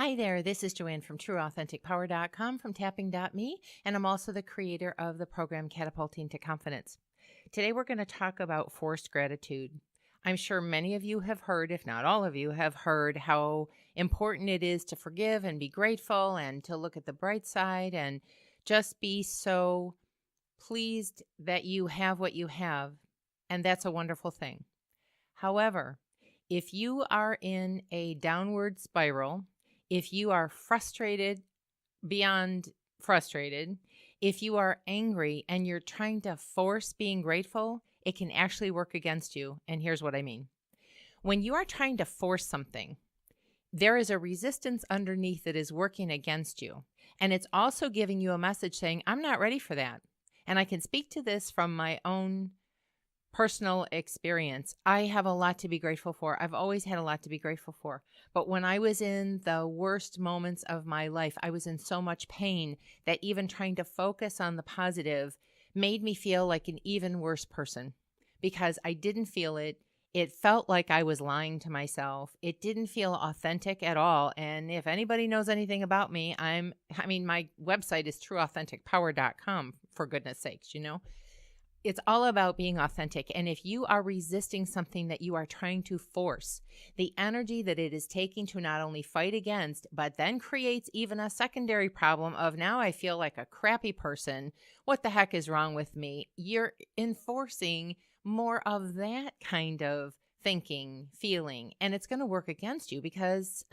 Hi there, this is Joanne from TrueAuthenticPower.com from Tapping.me, and I'm also the creator of the program Catapulting to Confidence. Today we're going to talk about forced gratitude. I'm sure many of you have heard, if not all of you, have heard how important it is to forgive and be grateful and to look at the bright side and just be so pleased that you have what you have. And that's a wonderful thing. However, if you are in a downward spiral, if you are frustrated beyond frustrated, if you are angry and you're trying to force being grateful, it can actually work against you. And here's what I mean. When you are trying to force something, there is a resistance underneath that is working against you. And it's also giving you a message saying, I'm not ready for that. And I can speak to this from my own personal experience. I have a lot to be grateful for. I've always had a lot to be grateful for. But when I was in the worst moments of my life, I was in so much pain that even trying to focus on the positive made me feel like an even worse person because I didn't feel it. It felt like I was lying to myself. It didn't feel authentic at all. And if anybody knows anything about me, my website is trueauthenticpower.com, for goodness sakes, It's all about being authentic. And if you are resisting something that you are trying to force, the energy that it is taking to not only fight against, but then creates even a secondary problem of now I feel like a crappy person. What the heck is wrong with me? You're enforcing more of that kind of thinking, feeling, and it's going to work against you because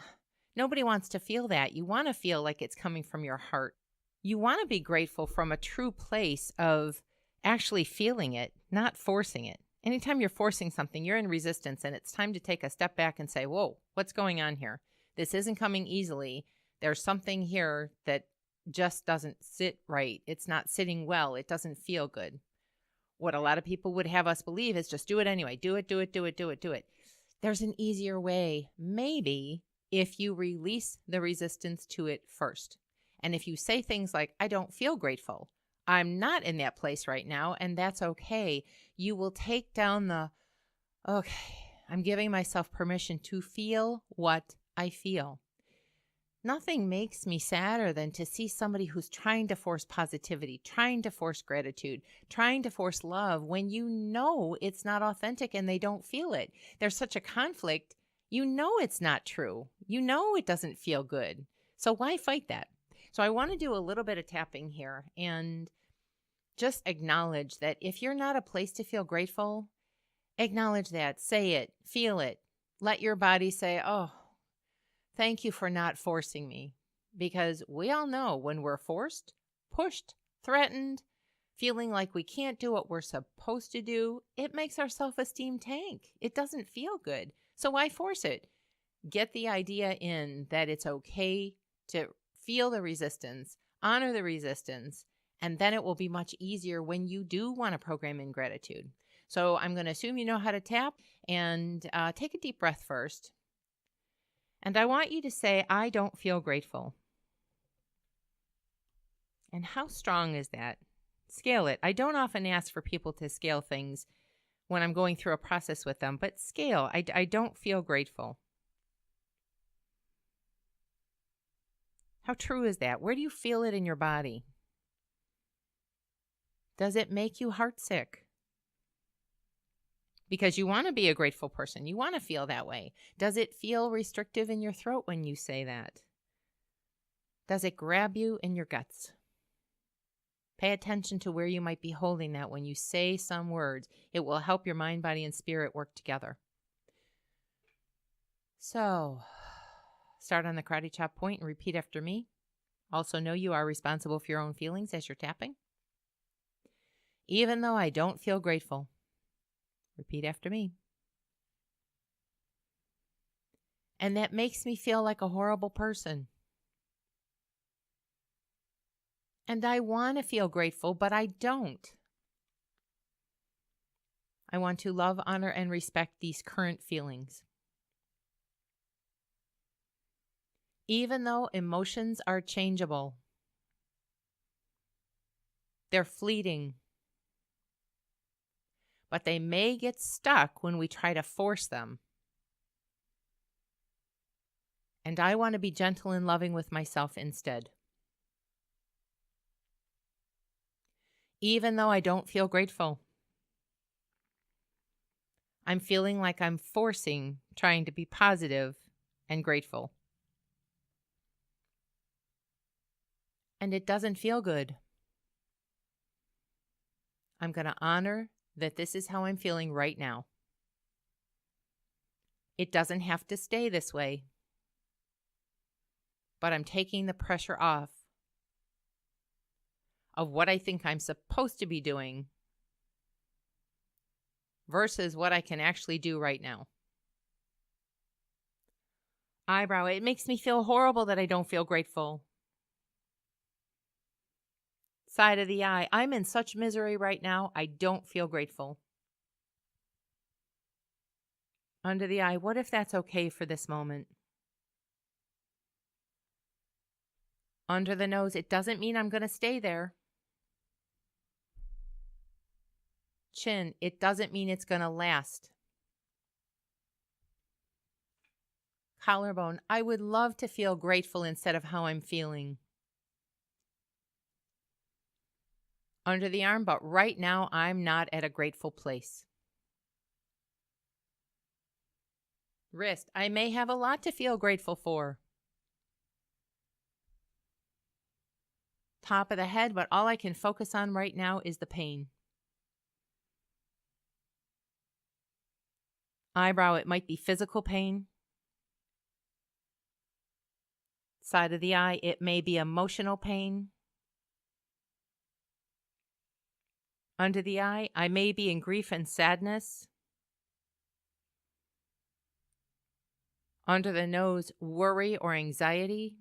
nobody wants to feel that. You want to feel like it's coming from your heart. You want to be grateful from a true place of actually feeling it, not forcing it. Anytime you're forcing something, you're in resistance, and it's time to take a step back and say, whoa, what's going on here? This isn't coming easily. There's something here that just doesn't sit right. It's not sitting well. It doesn't feel good. What a lot of people would have us believe is just do it anyway. Do it, do it, do it, do it, do it. There's an easier way, maybe, if you release the resistance to it first. And if you say things like, I don't feel grateful, I'm not in that place right now, and that's okay. You will take down okay, I'm giving myself permission to feel what I feel. Nothing makes me sadder than to see somebody who's trying to force positivity, trying to force gratitude, trying to force love when you know it's not authentic and they don't feel it. There's such a conflict. You know it's not true. You know it doesn't feel good. So why fight that? So I want to do a little bit of tapping here and just acknowledge that if you're not a place to feel grateful, acknowledge that, say it, feel it. Let your body say, oh, thank you for not forcing me. Because we all know when we're forced, pushed, threatened, feeling like we can't do what we're supposed to do, it makes our self-esteem tank. It doesn't feel good. So why force it? Get the idea in that it's okay to feel the resistance, honor the resistance, and then it will be much easier when you do want to program in gratitude. So I'm going to assume you know how to tap and take a deep breath first. And I want you to say, I don't feel grateful. And how strong is that? Scale it. I don't often ask for people to scale things when I'm going through a process with them, but scale. I don't feel grateful. How true is that? Where do you feel it in your body? Does it make you heartsick? Because you want to be a grateful person. You want to feel that way. Does it feel restrictive in your throat when you say that? Does it grab you in your guts? Pay attention to where you might be holding that when you say some words. It will help your mind, body, and spirit work together. So, start on the karate chop point and repeat after me. Also know you are responsible for your own feelings as you're tapping. Even though I don't feel grateful. Repeat after me. And that makes me feel like a horrible person. And I want to feel grateful, but I don't. I want to love, honor, and respect these current feelings. Even though emotions are changeable, they're fleeting. But they may get stuck when we try to force them. And I want to be gentle and loving with myself instead. Even though I don't feel grateful, I'm feeling like I'm forcing trying to be positive and grateful. And it doesn't feel good. I'm going to honor that this is how I'm feeling right now. It doesn't have to stay this way, but I'm taking the pressure off of what I think I'm supposed to be doing versus what I can actually do right now. Eyebrow, it makes me feel horrible that I don't feel grateful. Side of the eye, I'm in such misery right now, I don't feel grateful. Under the eye, what if that's okay for this moment? Under the nose, it doesn't mean I'm going to stay there. Chin, it doesn't mean it's going to last. Collarbone, I would love to feel grateful instead of how I'm feeling. Under the arm, but right now I'm not at a grateful place. Wrist, I may have a lot to feel grateful for. Top of the head, but all I can focus on right now is the pain. Eyebrow, it might be physical pain. Side of the eye, it may be emotional pain. Under the eye, I may be in grief and sadness. Under the nose, worry or anxiety.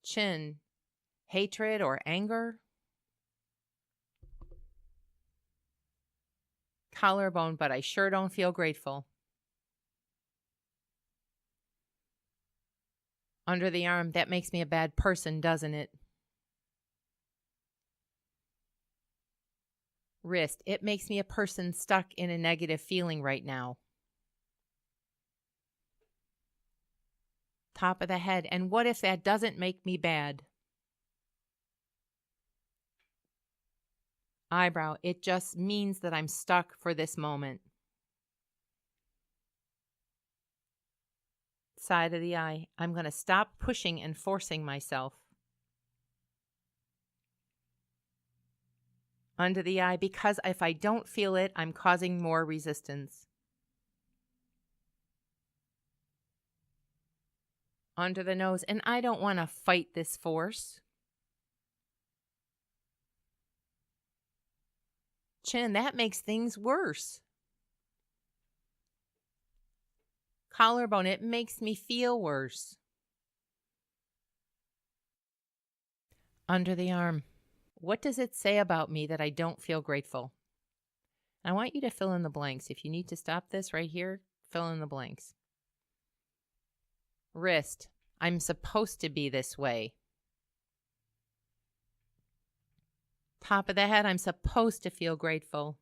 Chin, hatred or anger. Collarbone, but I sure don't feel grateful. Under the arm, that makes me a bad person, doesn't it? Wrist, it makes me a person stuck in a negative feeling right now. Top of the head, and what if that doesn't make me bad? Eyebrow, it just means that I'm stuck for this moment. Side of the eye, I'm going to stop pushing and forcing myself. Under the eye, because if I don't feel it, I'm causing more resistance. Under the nose, and I don't want to fight this force. Chin, that makes things worse. Collarbone, it makes me feel worse. Under the arm, what does it say about me that I don't feel grateful? I want you to fill in the blanks. If you need to stop this right here, fill in the blanks. Wrist, I'm supposed to be this way. Top of the head, I'm supposed to feel grateful.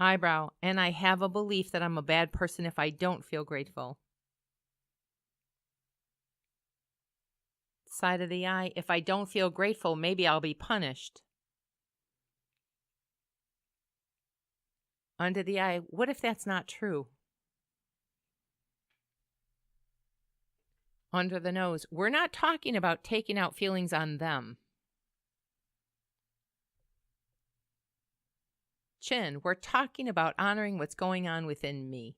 Eyebrow, and I have a belief that I'm a bad person if I don't feel grateful. Side of the eye, if I don't feel grateful, maybe I'll be punished. Under the eye, what if that's not true? Under the nose, we're not talking about taking out feelings on them. Chin, we're talking about honoring what's going on within me.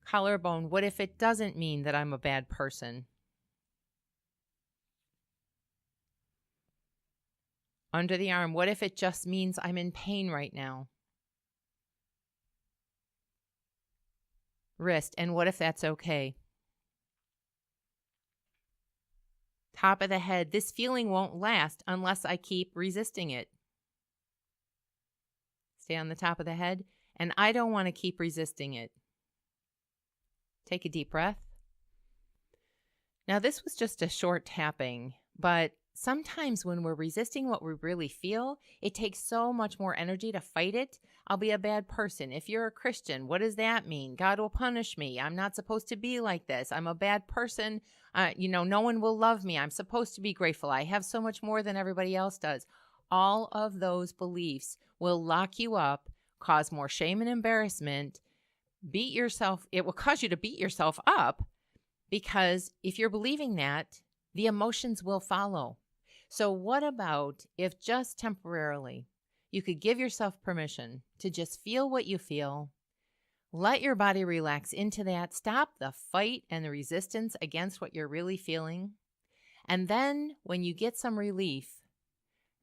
Collarbone, what if it doesn't mean that I'm a bad person? Under the arm, what if it just means I'm in pain right now? Wrist, and what if that's okay? Top of the head, this feeling won't last unless I keep resisting it. Stay on the top of the head, and I don't want to keep resisting it. Take a deep breath. Now, this was just a short tapping, but sometimes when we're resisting what we really feel, it takes so much more energy to fight it. I'll be a bad person. If you're a Christian, what does that mean? God will punish me. I'm not supposed to be like this. I'm a bad person. No one will love me. I'm supposed to be grateful. I have so much more than everybody else does. All of those beliefs will lock you up, cause more shame and embarrassment, it will cause you to beat yourself up, because if you're believing that, the emotions will follow. So what about if just temporarily you could give yourself permission to just feel what you feel, let your body relax into that, stop the fight and the resistance against what you're really feeling, and then when you get some relief,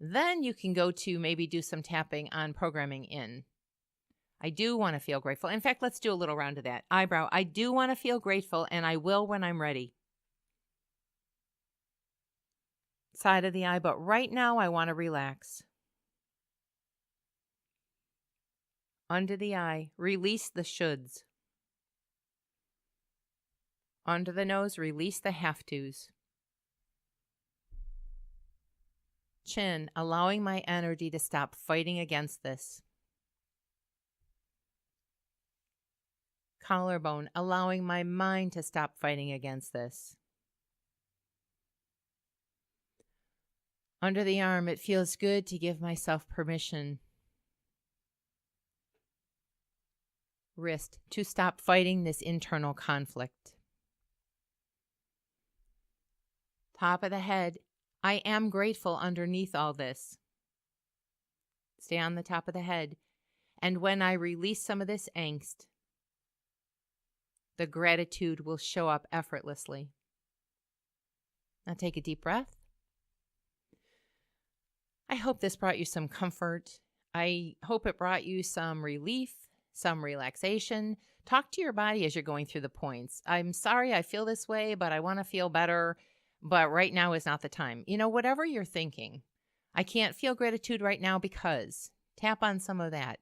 then you can go to maybe do some tapping on programming in. I do want to feel grateful. In fact, let's do a little round of that. Eyebrow, I do want to feel grateful, and I will when I'm ready. Side of the eye, but right now I want to relax. Under the eye, release the shoulds. Under the nose, release the have tos. Chin, allowing my energy to stop fighting against this. Collarbone, allowing my mind to stop fighting against this. Under the arm, it feels good to give myself permission. Wrist, to stop fighting this internal conflict. Top of the head, I am grateful underneath all this. Stay on the top of the head. And when I release some of this angst, the gratitude will show up effortlessly. Now take a deep breath. I hope this brought you some comfort. I hope it brought you some relief, some relaxation. Talk to your body as you're going through the points. I'm sorry I feel this way, but I want to feel better. But right now is not the time. Whatever you're thinking, I can't feel gratitude right now because. Tap on some of that.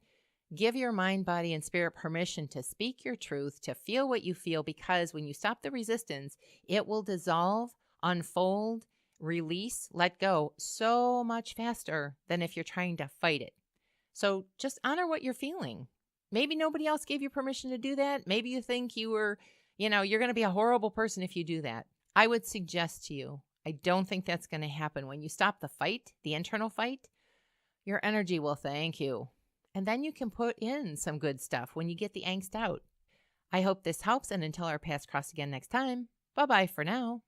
Give your mind, body, and spirit permission to speak your truth, to feel what you feel, because when you stop the resistance, it will dissolve, unfold, release, let go so much faster than if you're trying to fight it. So just honor what you're feeling. Maybe nobody else gave you permission to do that. Maybe you think you're going to be a horrible person if you do that. I would suggest to you, I don't think that's going to happen. When you stop the fight, the internal fight, your energy will thank you. And then you can put in some good stuff when you get the angst out. I hope this helps, and until our paths cross again next time, bye-bye for now.